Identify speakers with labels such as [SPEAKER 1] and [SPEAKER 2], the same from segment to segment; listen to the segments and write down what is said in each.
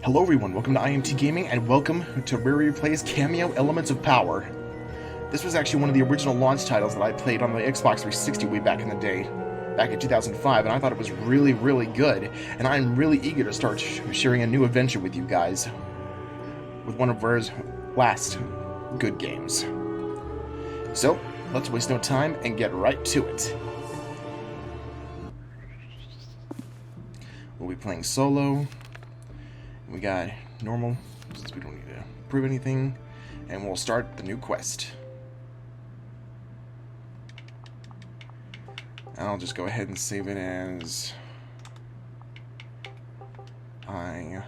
[SPEAKER 1] Hello everyone, welcome to I.M.TGaming and welcome to Rareware Plays Kameo Elements of Power. This was actually one of the original launch titles that I played on the Xbox 360 way back in the day, back in 2005, and I thought it was really, really good, and I'm really eager to start sharing a new adventure with you guys, with one of Rare's last good games. So, let's waste no time and get right to it. We'll be playing solo. We got normal, since we don't need to prove anything, and we'll start the new quest. I'll just go ahead and save it as I.M.TGaming.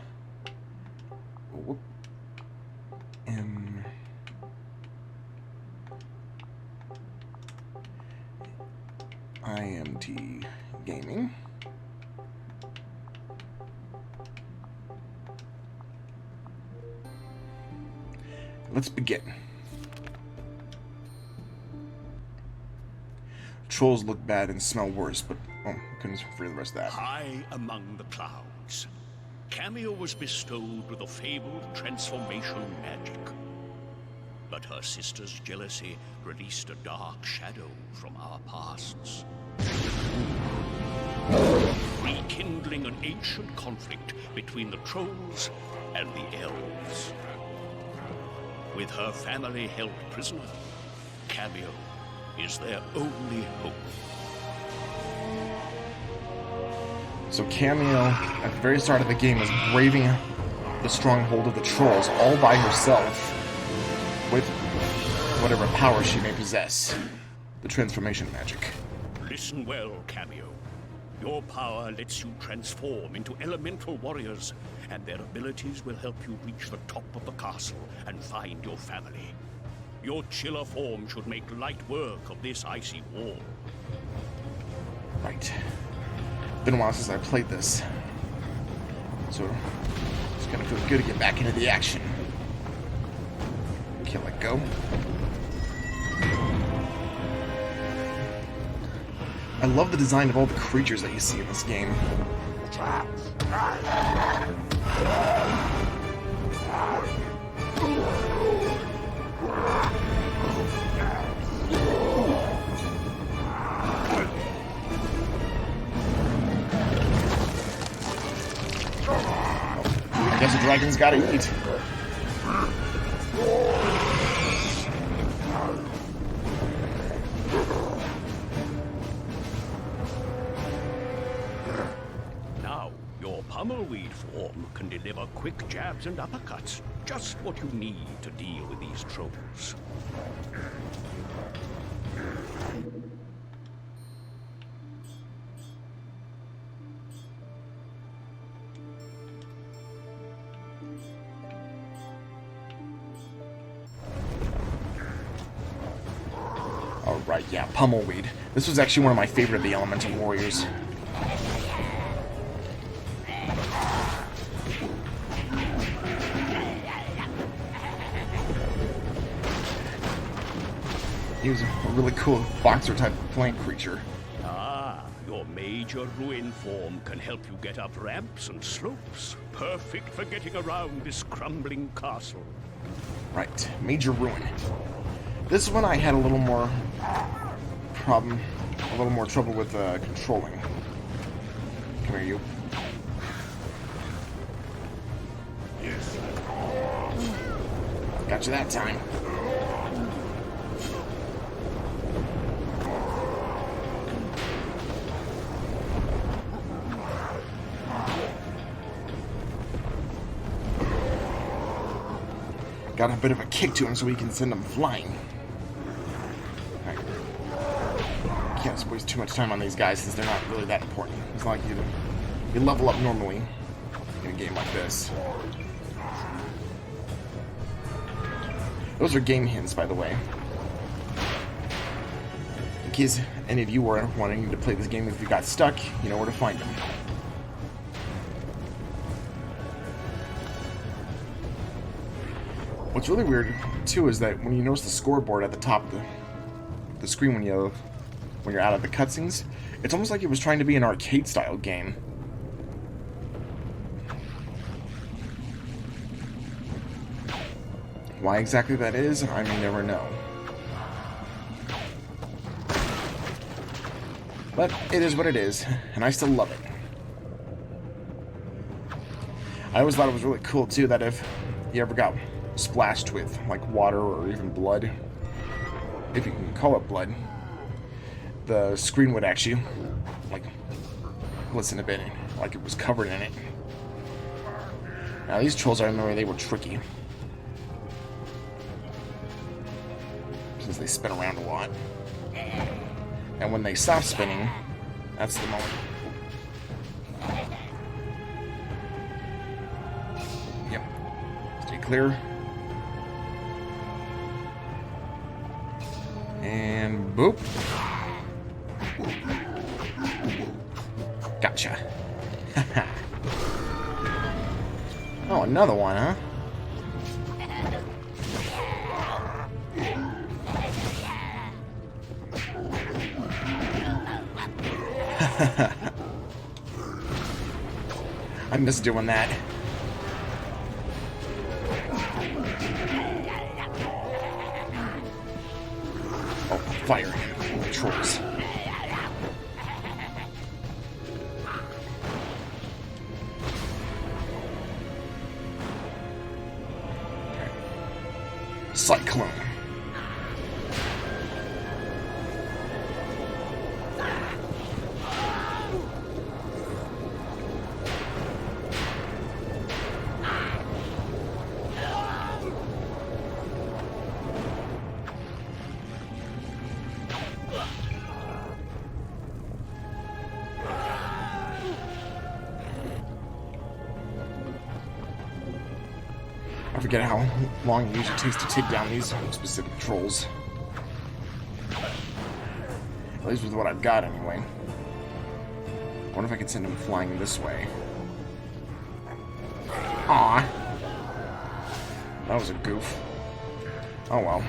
[SPEAKER 1] Let's begin. Trolls look bad and smell worse, but oh, couldn't forget the rest of that.
[SPEAKER 2] High among the clouds, Kameo was bestowed with the fabled transformation magic. But her sister's jealousy released a dark shadow from our pasts, rekindling an ancient conflict between the trolls and the elves. With her family held prisoner, Kameo is their only hope.
[SPEAKER 1] So Kameo, at the very start of the game, is braving the stronghold of the trolls all by herself, with whatever power she may possess. The transformation magic.
[SPEAKER 2] Listen well, Kameo. Your power lets you transform into elemental warriors, and their abilities will help you reach the top of the castle and find your family. Your chiller form should make light work of this icy wall.
[SPEAKER 1] Right. Been a while since I played this, so it's gonna feel good to get back into the action. Can't let go. I love the design of all the creatures that you see in this game. I guess the dragon's gotta eat.
[SPEAKER 2] Pummelweed form can deliver quick jabs and uppercuts, just what you need to deal with these trolls.
[SPEAKER 1] Alright, yeah, Pummelweed. This was actually one of my favorite of the elemental warriors. He was a really cool boxer type plant creature.
[SPEAKER 2] Ah, your major ruin form can help you get up ramps and slopes. Perfect for getting around this crumbling castle.
[SPEAKER 1] Right, major ruin. This one I had a little more trouble with controlling. Come here, you. Yes. Got you that time. Got a bit of a kick to him so we can send him flying. Right. Can't waste too much time on these guys since they're not really that important. It's not like you level up normally in a game like this. Those are game hints, by the way. In case any of you are wanting to play this game, if you got stuck, you know where to find them. What's really weird, too, is that when you notice the scoreboard at the top of the screen when you're out of the cutscenes, it's almost like it was trying to be an arcade-style game. Why exactly that is, I may never know. But it is what it is, and I still love it. I always thought it was really cool, too, that if you ever got splashed with, like, water or even blood, if you can call it blood, the screen would actually, like, glisten a bit, like it was covered in it. Now, these trolls, I remember they were tricky, since they spin around a lot. And when they stop spinning, that's the moment. Yep. Stay clear. And boop. Gotcha. Oh, another one, huh? I miss doing that. Oh, fire. Trolls. Cyclone. I forget how long it usually takes to take down these specific trolls. At least with what I've got, anyway. I wonder if I could send them flying this way. Aw. That was a goof. Oh well.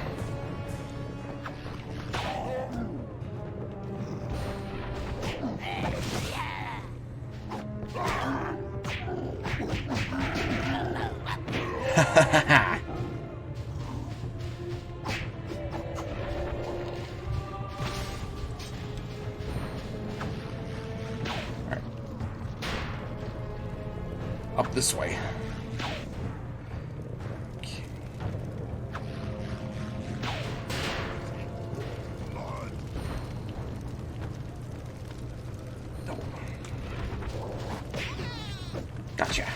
[SPEAKER 1] Alright. Up this way. Okay. No. Gotcha.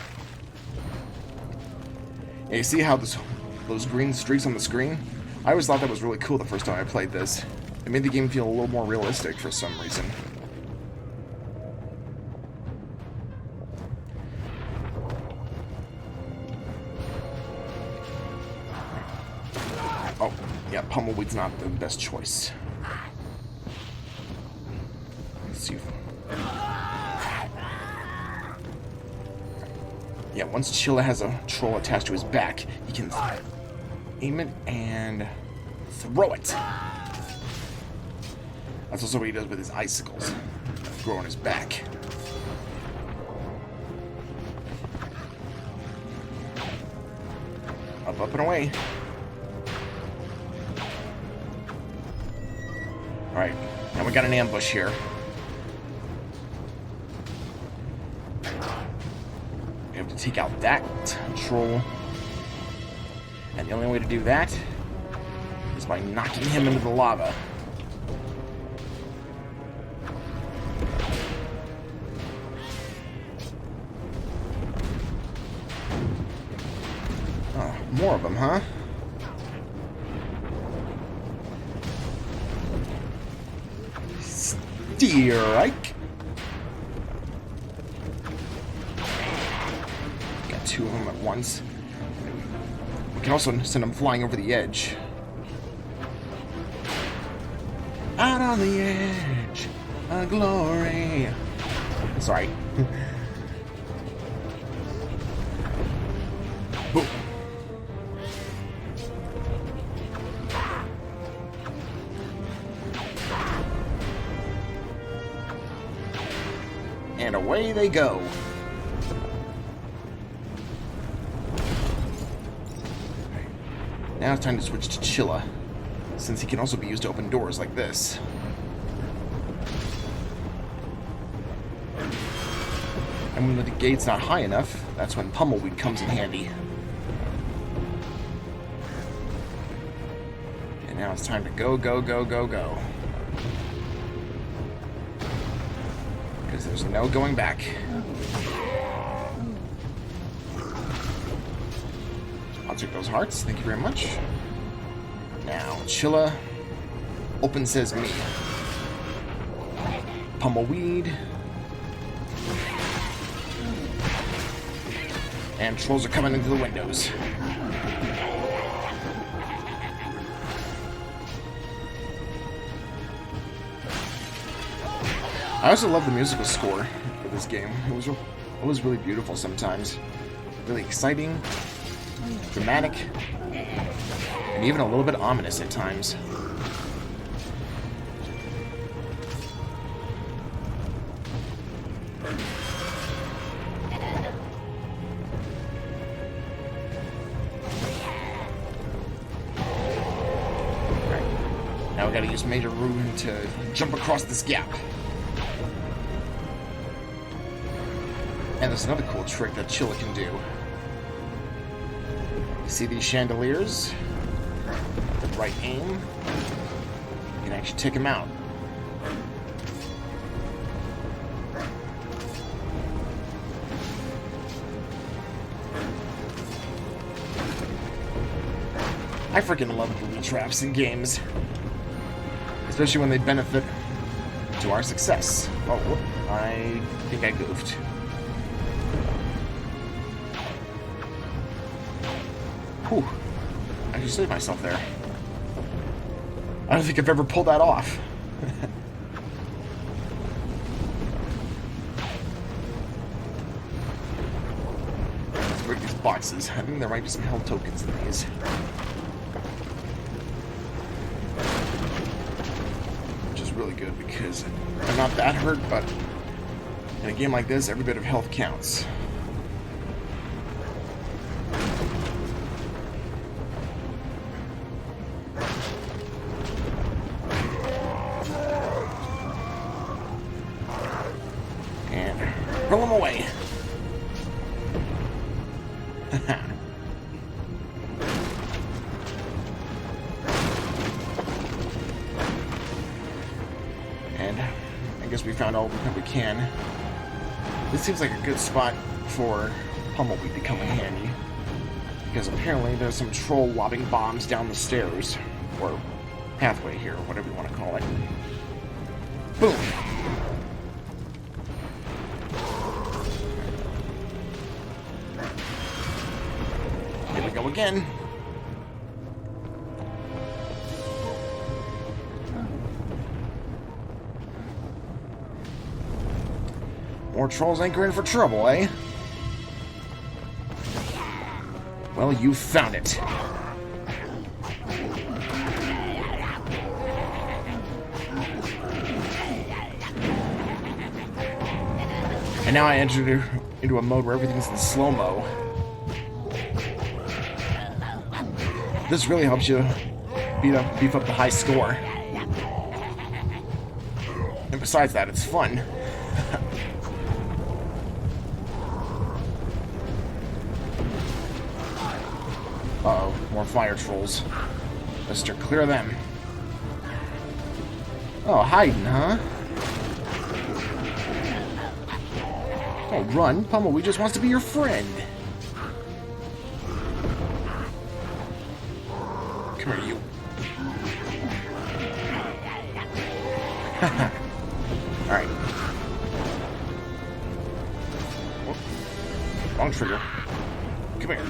[SPEAKER 1] Yeah, you see how those green streaks on the screen? I always thought that was really cool the first time I played this. It made the game feel a little more realistic for some reason. Oh, yeah, Pummelweed's not the best choice. Let's see. Yeah, once Chilla has a troll attached to his back, he can aim it and throw it. That's also what he does with his icicles that grow on his back. Up, up, and away. Alright, now we got an ambush here. We have to take out that troll. And the only way to do that is by knocking him into the lava. Oh, more of them, huh? Strike. Got two of them at once. We can also send them flying over the edge. Out on the edge of glory. Sorry. Boom. And away they go. Now it's time to switch to Chilla, since he can also be used to open doors like this. And when the gate's not high enough, that's when Pummelweed comes in handy. And now it's time to go, go, go, go, go. Because there's no going back. I'll take those hearts, thank you very much. Now, Chilla, Open Sesame, Pummelweed, and trolls are coming into the windows. I also love the musical score for this game. It was really beautiful sometimes, really exciting, dramatic, and even a little bit ominous at times. Now we gotta use Major Ruin to jump across this gap. And there's another cool trick that Chilla can do. You see these chandeliers? With the right aim, you can actually take them out. I freaking love booby traps in games. Especially when they benefit to our success. Oh, whoop. I think I goofed. Whew. I just saved myself there. I don't think I've ever pulled that off. Let's break these boxes. I think there might be some health tokens in these. Really good because I'm not that hurt, but in a game like this, every bit of health counts. And pull them away. I guess we found all that we can. This seems like a good spot for Pummelweed to come in handy. Because apparently there's some troll lobbing bombs down the stairs. Or pathway here, whatever you want to call it. Boom! Here we go again. More trolls anchoring for trouble, eh? Well, you found it. And now I entered into a mode where everything's in slow-mo. This really helps you beef up the high score. And besides that, it's fun. Uh-oh, more fire trolls. Mister, clear them. Oh, hiding, huh? Oh, run. Pummelweed just wants to be your friend. Come here, you. Alright. Wrong trigger. Come here.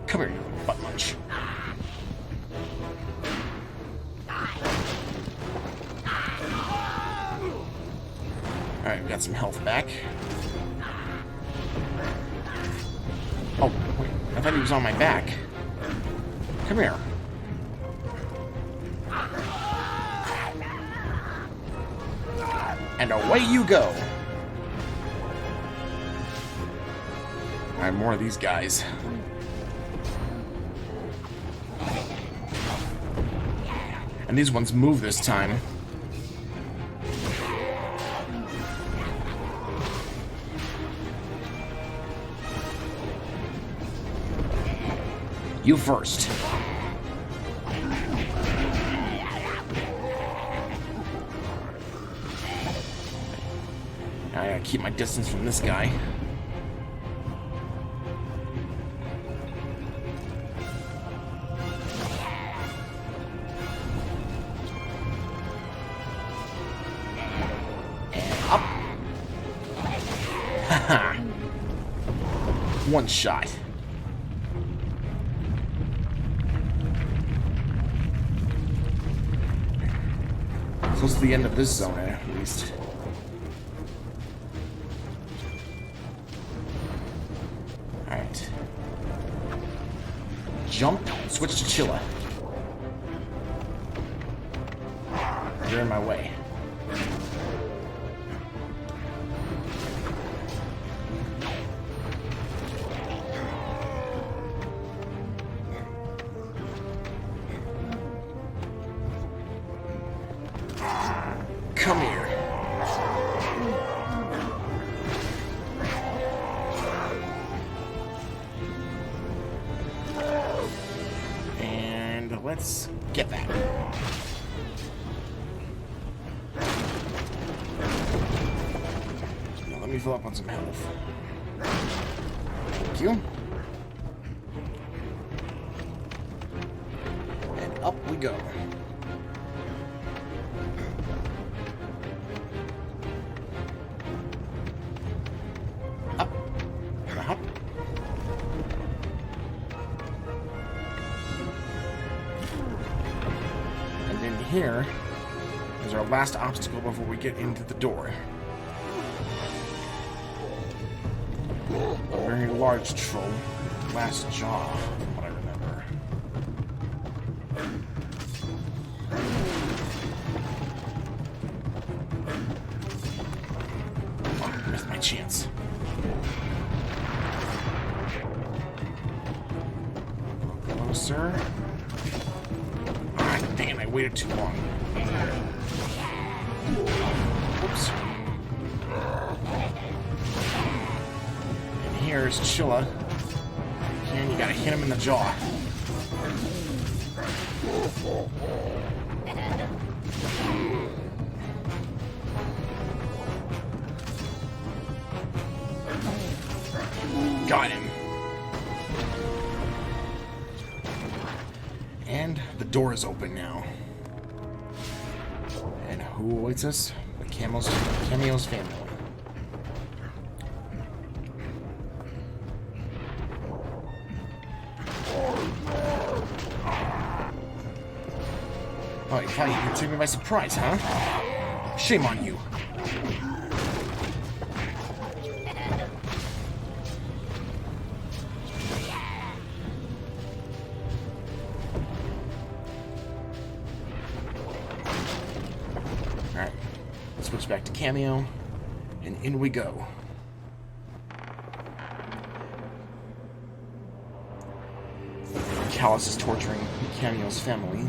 [SPEAKER 1] Come here, you butt munch. Alright, we got some health back. Oh, wait. I thought he was on my back. Come here. And away you go. Alright, more of these guys. And these ones move this time. You first. I gotta keep my distance from this guy. Up. Haha. One shot. Close to the end of this zone, at least. Alright. Jump, switch to Chilla. You're in my way. Come here. And let's get that. Now let me fill up on some health. Thank you. And up we go. Here is our last obstacle before we get into the door. A very large troll. Last jaw, from what I remember. Oh, I missed my chance. Closer. Damn, I waited too long. Oops. And here's Chilla. And you gotta hit him in the jaw. Got him. And the door is open now. And who awaits us? The Kameo's family. Oh, you thought you could take me by surprise, huh? Shame on you. Alright, let's switch back to Kameo, and in we go. Kalus is torturing Kameo's family.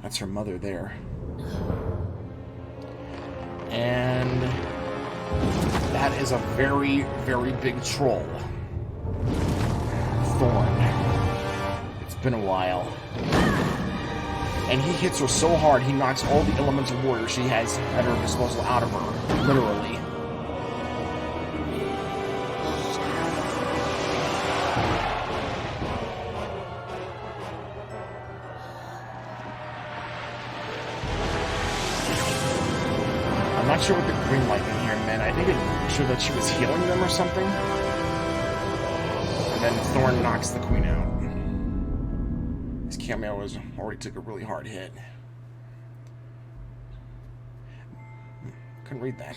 [SPEAKER 1] That's her mother there. And that is a very, very big troll. Thorn. It's been a while. And he hits her so hard, he knocks all the elemental warriors she has at her disposal out of her. Literally. I'm not sure what the green lightning here meant. I think it showed that she was healing them or something. And then Thorn knocks the queen out. His Kameo was already took a really hard hit. Couldn't read that.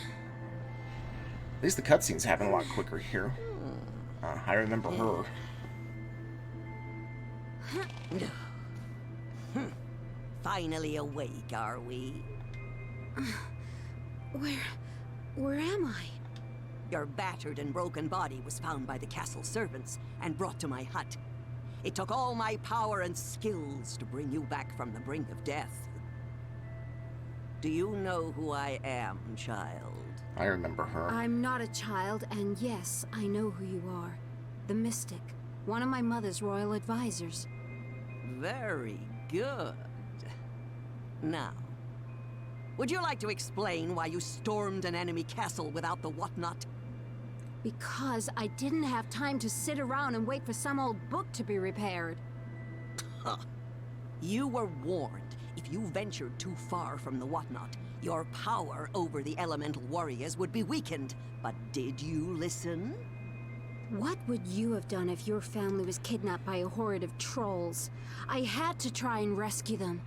[SPEAKER 1] At least the cutscenes happen a lot quicker here. I remember her.
[SPEAKER 3] Finally awake, are we?
[SPEAKER 4] Where am I?
[SPEAKER 3] Your battered and broken body was found by the castle servants and brought to my hut. It took all my power and skills to bring you back from the brink of death. Do you know who I am, child?
[SPEAKER 1] I remember her.
[SPEAKER 4] I'm not a child, and yes, I know who you are. The Mystic, one of my mother's royal advisors.
[SPEAKER 3] Very good. Now, would you like to explain why you stormed an enemy castle without the Wotnot?
[SPEAKER 4] Because I didn't have time to sit around and wait for some old book to be repaired.
[SPEAKER 3] Huh. You were warned. If you ventured too far from the Wotnot, your power over the elemental warriors would be weakened. But did you listen?
[SPEAKER 4] What would you have done if your family was kidnapped by a horde of trolls? I had to try and rescue them.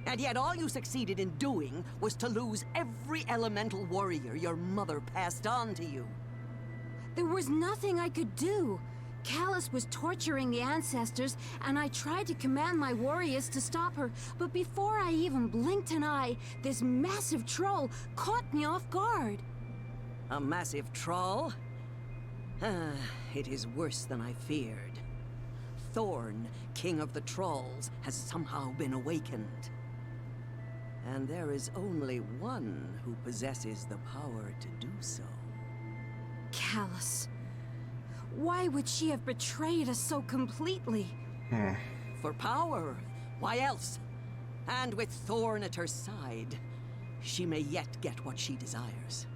[SPEAKER 3] And yet all you succeeded in doing was to lose every elemental warrior your mother passed on to you.
[SPEAKER 4] There was nothing I could do. Kalus was torturing the ancestors, and I tried to command my warriors to stop her, but before I even blinked an eye, this massive troll caught me off guard.
[SPEAKER 3] A massive troll? It is worse than I feared. Thorn, king of the trolls, has somehow been awakened. And there is only one who possesses the power to do so.
[SPEAKER 4] Kalus. Why would she have betrayed us so completely?
[SPEAKER 3] For power. Why else? And with Thorn at her side, she may yet get what she desires.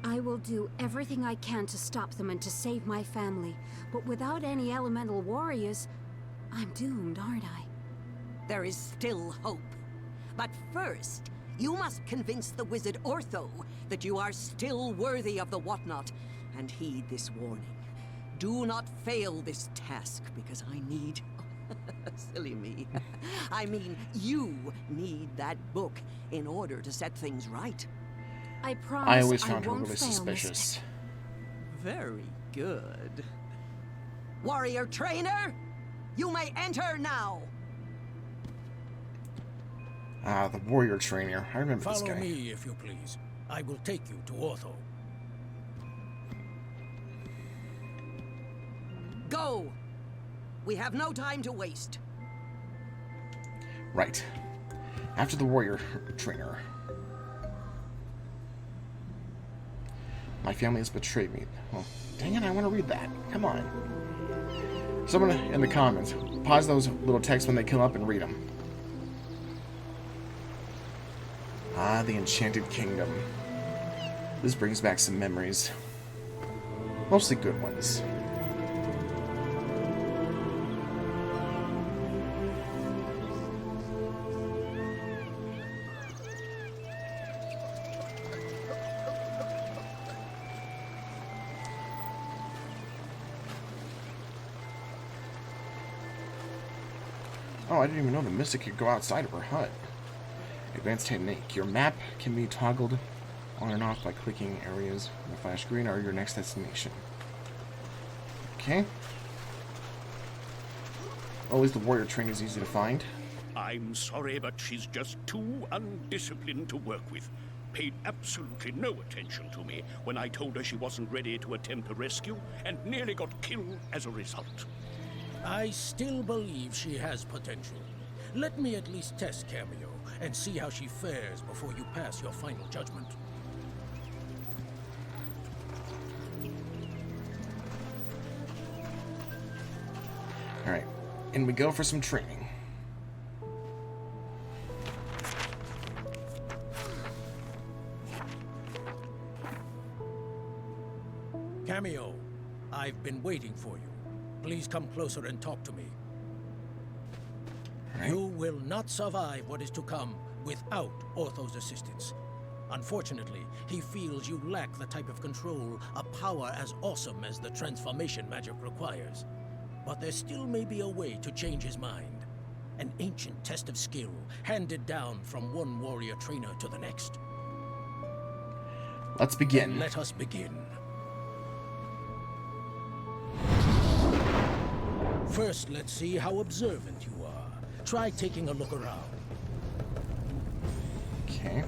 [SPEAKER 4] I will do everything I can to stop them and to save my family. But without any elemental warriors, I'm doomed, aren't I?
[SPEAKER 3] There is still hope. But first, you must convince the wizard Ortho that you are still worthy of the Wotnot, and heed this warning. Do not fail this task, because I need... Silly me. I mean, you need that book in order to set things right.
[SPEAKER 4] I promise
[SPEAKER 1] I always found her
[SPEAKER 4] won't
[SPEAKER 1] really
[SPEAKER 4] fail,
[SPEAKER 1] suspicious.
[SPEAKER 4] Mystic.
[SPEAKER 3] Very good. Warrior trainer, you may enter now.
[SPEAKER 1] Ah, the warrior trainer. I remember this
[SPEAKER 5] Follow
[SPEAKER 1] guy.
[SPEAKER 5] me, if you please. I will take you to Ortho.
[SPEAKER 3] Go! We have no time to waste.
[SPEAKER 1] Right. After the warrior trainer. My family has betrayed me. Well, dang it, I want to read that. Come on. Someone in the comments, pause those little texts when they come up and read them. Ah, the Enchanted Kingdom. This brings back some memories. Mostly good ones. Oh, I didn't even know the Mystic could go outside of her hut. Advanced technique. Your map can be toggled on and off by clicking areas in the flash screen or your next destination. Okay. Always the warrior trainer is easy to find.
[SPEAKER 2] I'm sorry, but she's just too undisciplined to work with. Paid absolutely no attention to me when I told her she wasn't ready to attempt a rescue, and nearly got killed as a result.
[SPEAKER 5] I still believe she has potential. Let me at least test Kameo and see how she fares before you pass your final judgment.
[SPEAKER 1] Alright. In we go for some training.
[SPEAKER 5] Kameo, I've been waiting for you. Please come closer and talk to me.
[SPEAKER 1] Right.
[SPEAKER 5] You will not survive what is to come without Ortho's assistance. Unfortunately, he feels you lack the type of control, a power as awesome as the transformation magic requires. But there still may be a way to change his mind. An ancient test of skill, handed down from one warrior trainer to the next.
[SPEAKER 1] Let's begin.
[SPEAKER 5] Let us begin. First, let's see how observant you are. Try taking a look around.
[SPEAKER 1] Okay.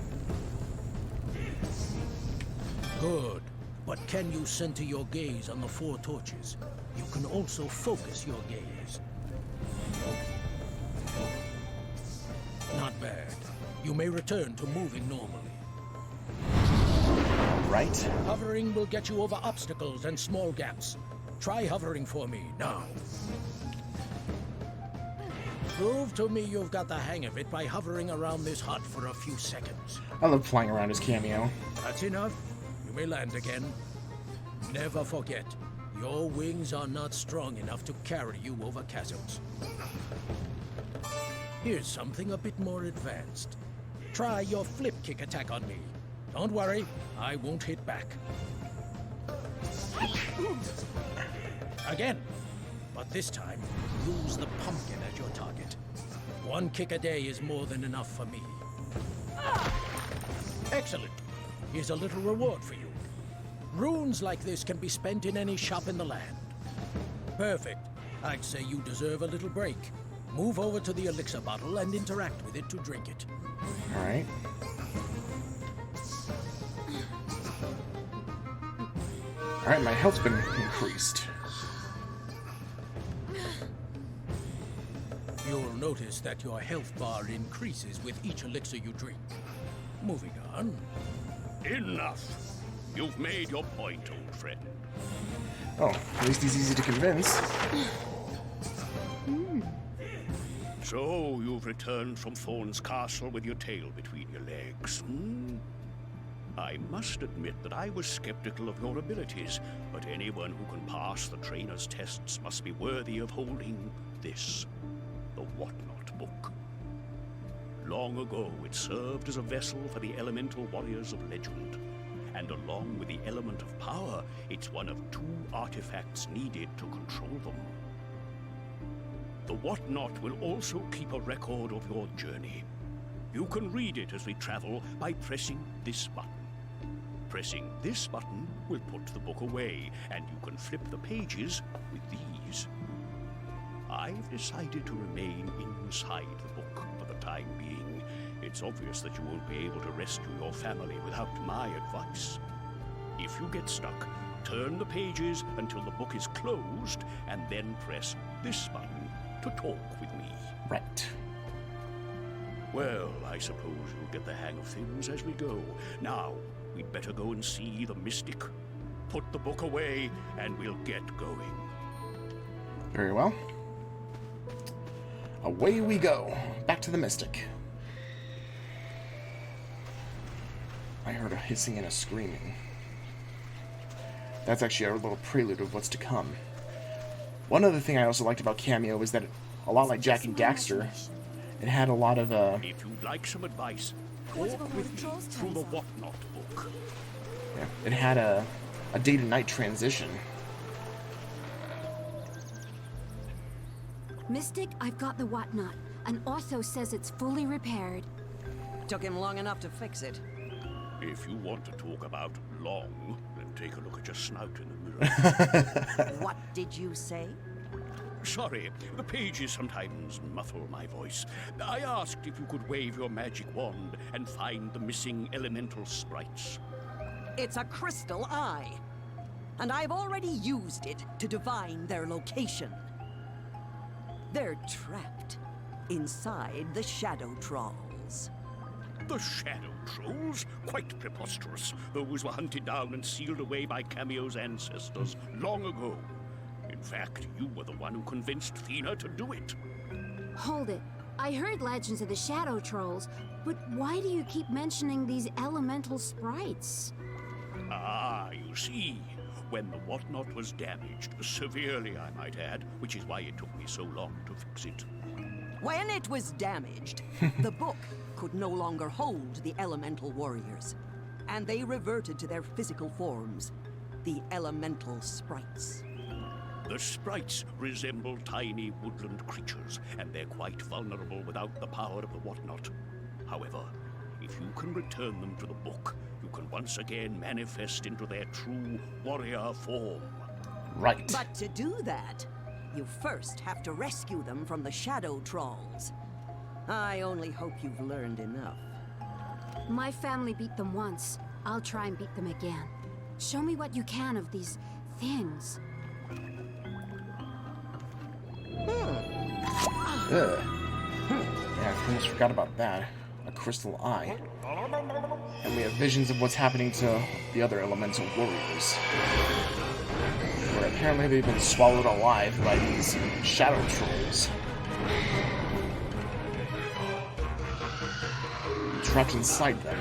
[SPEAKER 5] Good. But can you center your gaze on the 4 torches? You can also focus your gaze. Not bad. You may return to moving normally.
[SPEAKER 1] Right.
[SPEAKER 5] Hovering will get you over obstacles and small gaps. Try hovering for me, now. Prove to me you've got the hang of it by hovering around this hut for a few seconds.
[SPEAKER 1] I love flying around as Kameo.
[SPEAKER 5] That's enough. You may land again. Never forget, your wings are not strong enough to carry you over chasms. Here's something a bit more advanced. Try your flip kick attack on me. Don't worry, I won't hit back. Again. But this time, use the pumpkin as your target. 1 kick a day is more than enough for me. Excellent. Here's a little reward for you. Runes like this can be spent in any shop in the land. Perfect. I'd say you deserve a little break. Move over to the elixir bottle and interact with it to drink it.
[SPEAKER 1] Alright. Alright, my health's been increased.
[SPEAKER 5] You'll notice that your health bar increases with each elixir you drink. Moving on.
[SPEAKER 2] Enough! You've made your point, old friend.
[SPEAKER 1] Oh, at least he's easy to convince.
[SPEAKER 2] So, you've returned from Thorn's castle with your tail between your legs, hmm? I must admit that I was skeptical of your abilities, but anyone who can pass the trainer's tests must be worthy of holding this, the Wotnot Book. Long ago, it served as a vessel for the elemental warriors of legend. And along with the element of power, it's one of 2 artifacts needed to control them. The Wotnot will also keep a record of your journey. You can read it as we travel by pressing this button. Pressing this button will put the book away, and you can flip the pages with these. I've decided to remain inside the book for the time being. It's obvious that you won't be able to rescue your family without my advice. If you get stuck, turn the pages until the book is closed, and then press this button to talk with me.
[SPEAKER 1] Right.
[SPEAKER 2] Well, I suppose you'll get the hang of things as we go. Now, we'd better go and see the mystic. Put the book away, and we'll get going.
[SPEAKER 1] Very well. Away we go. Back to the mystic. I heard a hissing and a screaming. That's actually a little prelude of what's to come. One other thing I also liked about Kameo is that, a lot like Jack and Daxter, it had a lot of,
[SPEAKER 2] If you'd like some advice, talk with me through the Wotnot Book.
[SPEAKER 1] yeah, it had a day-to-night transition.
[SPEAKER 4] Mystic, I've got the Wotnot, and Ortho says it's fully repaired.
[SPEAKER 3] Took him long enough to fix it.
[SPEAKER 2] If you want to talk about long, then take a look at your snout in the mirror.
[SPEAKER 3] What did you say?
[SPEAKER 2] Sorry, the pages sometimes muffle my voice. I asked if you could wave your magic wand and find the missing elemental sprites.
[SPEAKER 3] It's a crystal eye. And I've already used it to divine their location. They're trapped inside the Shadow Trolls.
[SPEAKER 2] The Shadow Trolls? Quite preposterous. Those were hunted down and sealed away by Kameo's ancestors long ago. In fact, you were the one who convinced Thena to do it.
[SPEAKER 4] Hold it. I heard legends of the Shadow Trolls, but why do you keep mentioning these elemental sprites?
[SPEAKER 2] Ah, you see. When the Wotnot was damaged, severely I might add, which is why it took me so long to fix it.
[SPEAKER 3] When it was damaged, the book could no longer hold the elemental warriors, and they reverted to their physical forms, the elemental sprites.
[SPEAKER 2] The sprites resemble tiny woodland creatures, and they're quite vulnerable without the power of the Wotnot. However, if you can return them to the book, you can once again manifest into their true warrior form.
[SPEAKER 1] Right.
[SPEAKER 3] But to do that, you first have to rescue them from the Shadow Trolls. I only hope you've learned enough.
[SPEAKER 4] My family beat them once. I'll try and beat them again. Show me what you can of these things.
[SPEAKER 1] Ugh. Yeah, I almost forgot about that. A crystal eye. And we have visions of what's happening to the other elemental warriors. Where apparently they've been swallowed alive by these shadow trolls. Trapped inside them.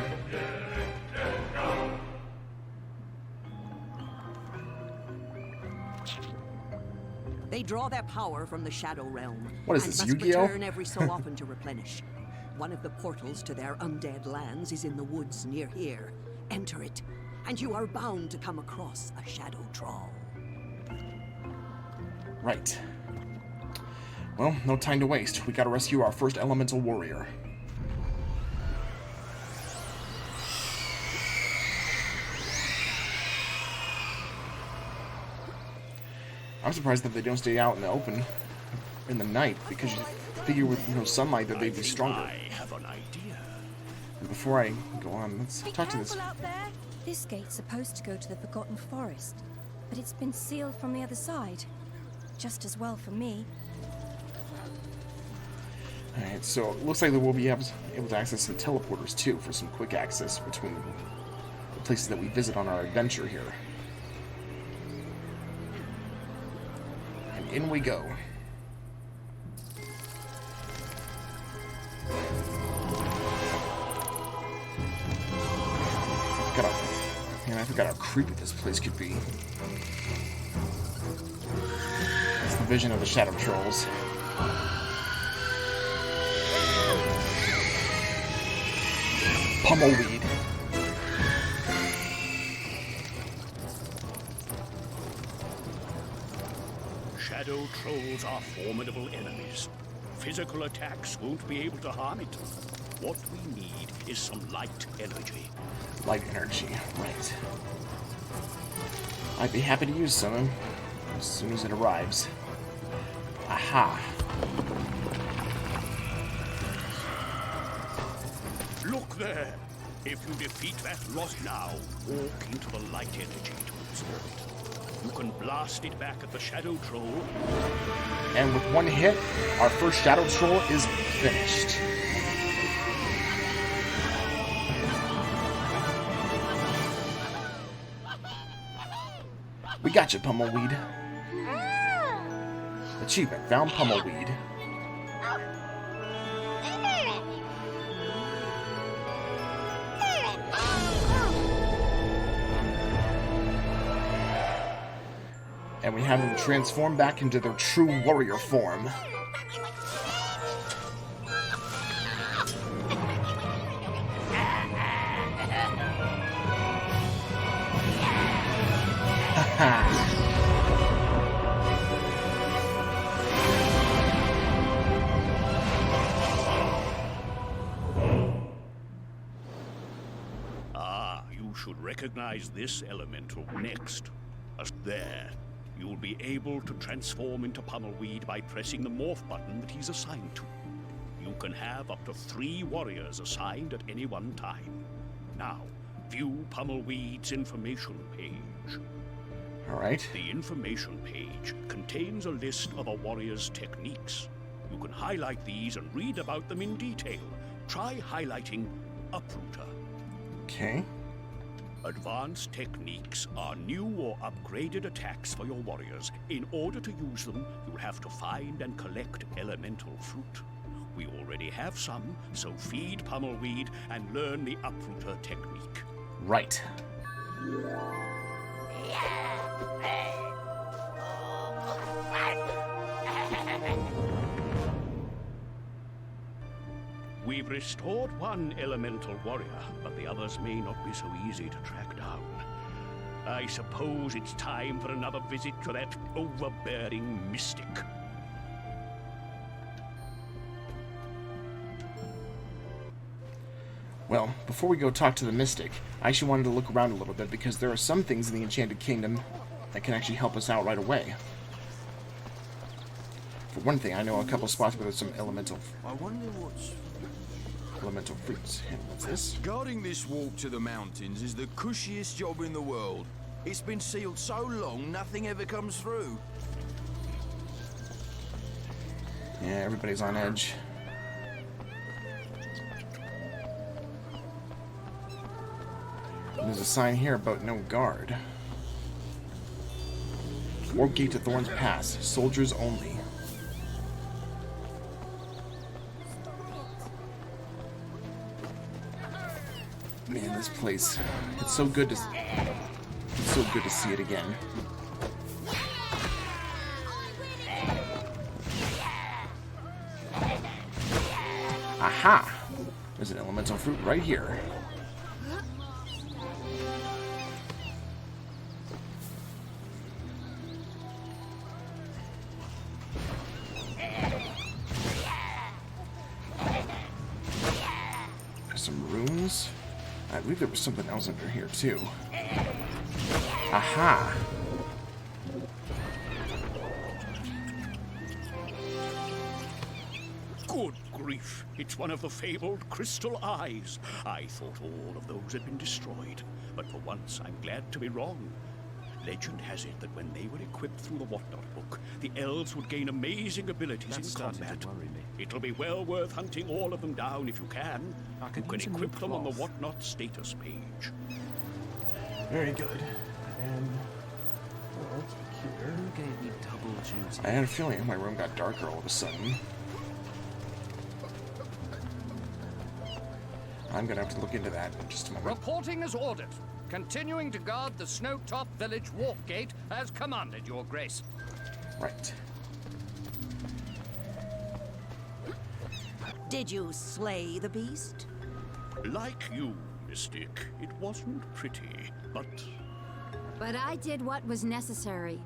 [SPEAKER 3] They draw their power from the Shadow Realm.
[SPEAKER 1] What is
[SPEAKER 3] and
[SPEAKER 1] this,
[SPEAKER 3] must
[SPEAKER 1] Yu-Gi-Oh?
[SPEAKER 3] return every so often to replenish. One of the portals to their undead lands is in the woods near here. Enter it, and you are bound to come across a Shadow Troll.
[SPEAKER 1] Right. Well, no time to waste. We gotta rescue our first elemental warrior. I'm surprised that they don't stay out in the open in the night, because you figure with sunlight that they'd be stronger.
[SPEAKER 2] I have an idea.
[SPEAKER 1] Before I go on, let's
[SPEAKER 6] Be
[SPEAKER 1] talk to this.
[SPEAKER 6] careful out there. This gate's supposed to go to the Forgotten Forest, but it's been sealed from the other side. Just as well for me.
[SPEAKER 1] Alright, so it looks like that we'll be able to access some teleporters too for some quick access between the places that we visit on our adventure here. And in we go. I forgot how creepy this place could be. It's the vision of the Shadow Trolls. Pummelweed.
[SPEAKER 2] Shadow trolls are formidable enemies. Physical attacks won't be able to harm it. What we need is some light energy.
[SPEAKER 1] Light energy, right. I'd be happy to use some as soon as it arrives. Aha.
[SPEAKER 2] Look there! If you defeat that lost now, walk into the light energy to absorb it. You can blast it back at the Shadow Troll.
[SPEAKER 1] And with one hit, our first Shadow Troll is finished. We got you, Pummelweed. Achievement, found Pummelweed. And we have them transform back into their true warrior form.
[SPEAKER 2] You should recognize this elemental next. As there, you'll be able to transform into Pummelweed by pressing the morph button that he's assigned to. You can have up to 3 warriors assigned at any one time. Now, view Pummelweed's information page.
[SPEAKER 1] Alright.
[SPEAKER 2] The information page contains a list of a warrior's techniques. You can highlight these and read about them in detail. Try highlighting Uprooter.
[SPEAKER 1] Okay.
[SPEAKER 2] Advanced techniques are new or upgraded attacks for your warriors. In order to use them, you'll have to find and collect elemental fruit. We already have some, so feed Pummelweed and learn the Uprooter technique.
[SPEAKER 1] Right.
[SPEAKER 2] We've restored one elemental warrior, but the others may not be so easy to track down. I suppose it's time for another visit to that overbearing mystic.
[SPEAKER 1] Well, before we go talk to the Mystic, I actually wanted to look around a little bit because there are some things in the Enchanted Kingdom that can actually help us out right away. For one thing, I know a couple spots where there's some elemental...
[SPEAKER 7] I wonder what's...
[SPEAKER 1] elemental fruits. And what's this?
[SPEAKER 7] Guarding this walk to the mountains is the cushiest job in the world. It's been sealed so long, nothing ever comes through.
[SPEAKER 1] Yeah, everybody's on edge. There's a sign here about no guard. Warp gate to Thorn's Pass. Soldiers only. Man, this place. It's so good to see it again. Aha! There's an elemental fruit right here. There's some runes. I believe there was something else under here too. Aha!
[SPEAKER 2] Good grief! It's one of the fabled crystal eyes. I thought all of those had been destroyed, but for once I'm glad to be wrong. Legend has it that when they were equipped through the Wotnot Book, the elves would gain amazing abilities in combat. It'll be well worth hunting all of them down if you can. You can equip them on the Wotnot status page.
[SPEAKER 1] Very good. And let's look here.
[SPEAKER 8] Who gave me double duty?
[SPEAKER 1] I had a feeling my room got darker all of a sudden. I'm gonna have to look into that in just a moment.
[SPEAKER 9] Reporting as ordered. Continuing to guard the Snowtop Village Walk Gate as commanded, Your Grace.
[SPEAKER 1] Right.
[SPEAKER 3] Did you slay the beast?
[SPEAKER 2] Like you, Mystic, it wasn't pretty, but
[SPEAKER 4] But I did what was necessary.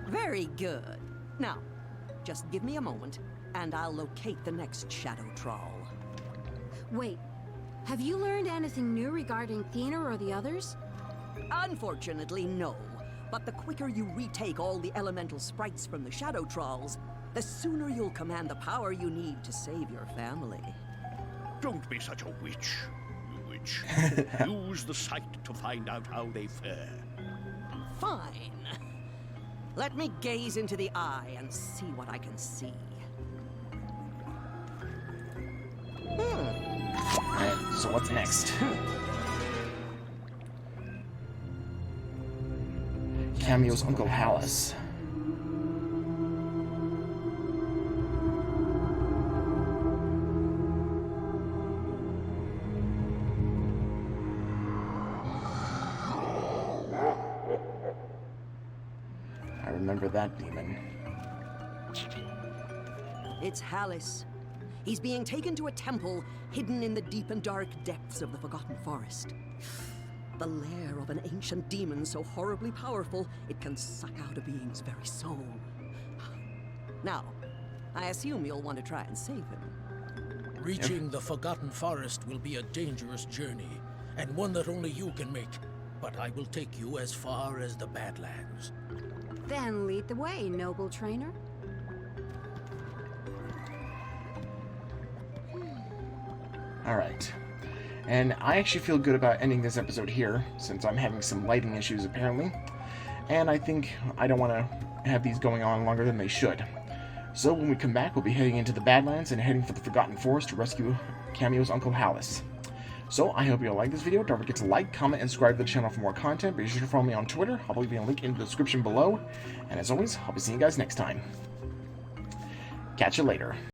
[SPEAKER 3] Very good. Now, just give me a moment, and I'll locate the next Shadow Troll.
[SPEAKER 4] Wait, have you learned anything new regarding Thena or the others?
[SPEAKER 3] Unfortunately, no. But the quicker you retake all the elemental sprites from the Shadow Trolls, the sooner you'll command the power you need to save your family.
[SPEAKER 2] don't be such a witch, you witch. Use the sight to find out how they fare.
[SPEAKER 3] Fine. Let me gaze into the eye and see what I can see.
[SPEAKER 1] Alright, so what's next? Kameo's Uncle Kalus. I remember that demon.
[SPEAKER 3] It's Kalus. He's being taken to a temple hidden in the deep and dark depths of the Forgotten Forest. The lair of an ancient demon so horribly powerful it can suck out a being's very soul. Now, I assume you'll want to try and save him.
[SPEAKER 5] Reaching the Forgotten Forest will be a dangerous journey, and one that only you can make. But I will take you as far as the Badlands.
[SPEAKER 4] Then lead the way, noble trainer.
[SPEAKER 1] Alright. And I actually feel good about ending this episode here, since I'm having some lighting issues apparently. And I think I don't want to have these going on longer than they should. So when we come back, we'll be heading into the Badlands and heading for the Forgotten Forest to rescue Kameo's Uncle Kalus. So I hope you'll like this video. Don't forget to like, comment, and subscribe to the channel for more content. Be sure to follow me on Twitter. I'll leave you a link in the description below. And as always, I'll be seeing you guys next time. Catch you later.